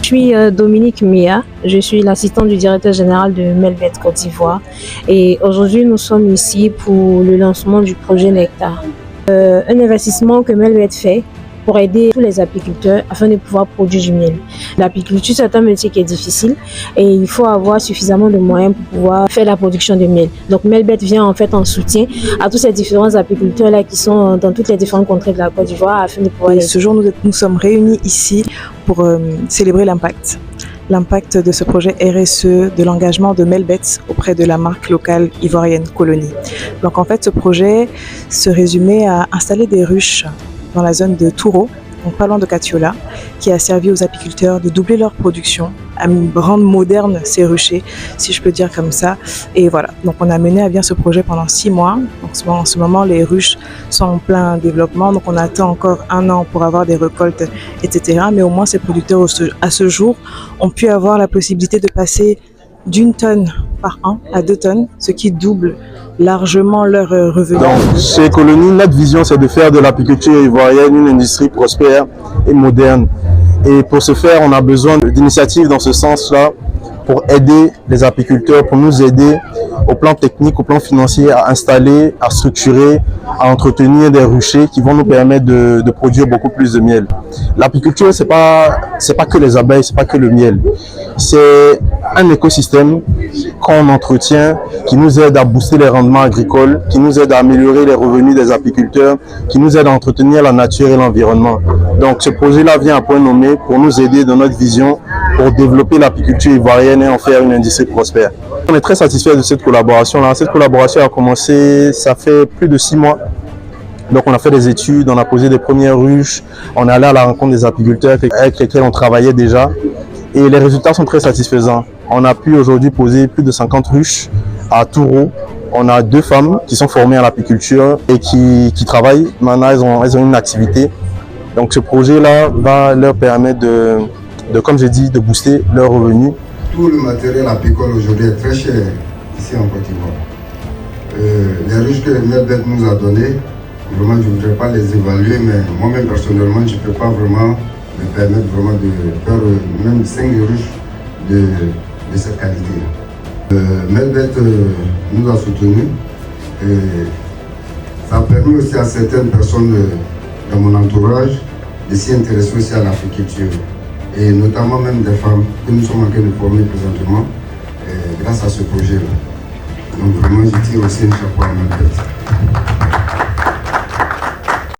suis Dominique Mia, je suis l'assistante du directeur général de Melbet Côte d'Ivoire et aujourd'hui nous sommes ici pour le lancement du projet Nectar. Un investissement que Melbet fait pour aider tous les apiculteurs afin de pouvoir produire du miel. L'apiculture, c'est un métier qui est difficile et il faut avoir suffisamment de moyens pour pouvoir faire la production de miel. Donc Melbet vient en fait en soutien à tous ces différents apiculteurs-là qui sont dans toutes les différentes contrées de la Côte d'Ivoire afin de pouvoir... Ce jour, nous sommes réunis ici pour célébrer l'impact de ce projet RSE, de l'engagement de Melbet auprès de la marque locale ivoirienne Colonie. Donc en fait, ce projet se résumait à installer des ruches dans la zone de Touro, donc pas loin de Katiola, qui a servi aux apiculteurs de doubler leur production, à rendre moderne ces ruchers, si je peux dire comme ça. Et voilà, donc on a mené à bien ce projet pendant 6 mois. Donc en ce moment, les ruches sont en plein développement, donc on attend encore 1 an pour avoir des récoltes, etc. Mais au moins, ces producteurs, à ce jour, ont pu avoir la possibilité de passer d'1 tonne par an à 2 tonnes, ce qui double largement leurs revenus. Donc, chez Colonie, notre vision, c'est de faire de l'apiculture ivoirienne une industrie prospère et moderne. Et pour ce faire, on a besoin d'initiatives dans ce sens-là pour aider les apiculteurs, pour nous aider au plan technique, au plan financier, à installer, à structurer, à entretenir des ruchers qui vont nous permettre de produire beaucoup plus de miel. L'apiculture, c'est pas que les abeilles, c'est pas que le miel. C'est un écosystème qu'on entretient, qui nous aide à booster les rendements agricoles, qui nous aide à améliorer les revenus des apiculteurs, qui nous aide à entretenir la nature et l'environnement. Donc ce projet-là vient à point nommé pour nous aider dans notre vision, pour développer l'apiculture ivoirienne et en faire une industrie prospère. On est très satisfait de cette collaboration-là. Cette collaboration a commencé, ça fait plus de 6 mois. Donc on a fait des études, on a posé des premières ruches, on est allé à la rencontre des apiculteurs avec lesquels on travaillait déjà. Et les résultats sont très satisfaisants. On a pu aujourd'hui poser plus de 50 ruches à Touro. On a 2 femmes qui sont formées à l'apiculture et qui travaillent. Maintenant, elles ont une activité. Donc ce projet-là va leur permettre comme j'ai dit, de booster leurs revenus. Tout le matériel apicole aujourd'hui est très cher ici en Côte d'Ivoire. Les ruches que Melbet nous a données, vraiment je ne voudrais pas les évaluer, mais moi-même personnellement, je ne peux pas vraiment me permettre vraiment de faire même 5 ruches de cette qualité. Melbet nous a soutenus et ça a permis aussi à certaines personnes dans mon entourage de s'y intéresser aussi à l'apiculture et notamment même des femmes que nous sommes en train de former présentement grâce à ce projet-là. Donc vraiment je tire aussi une chapeau à Melbet.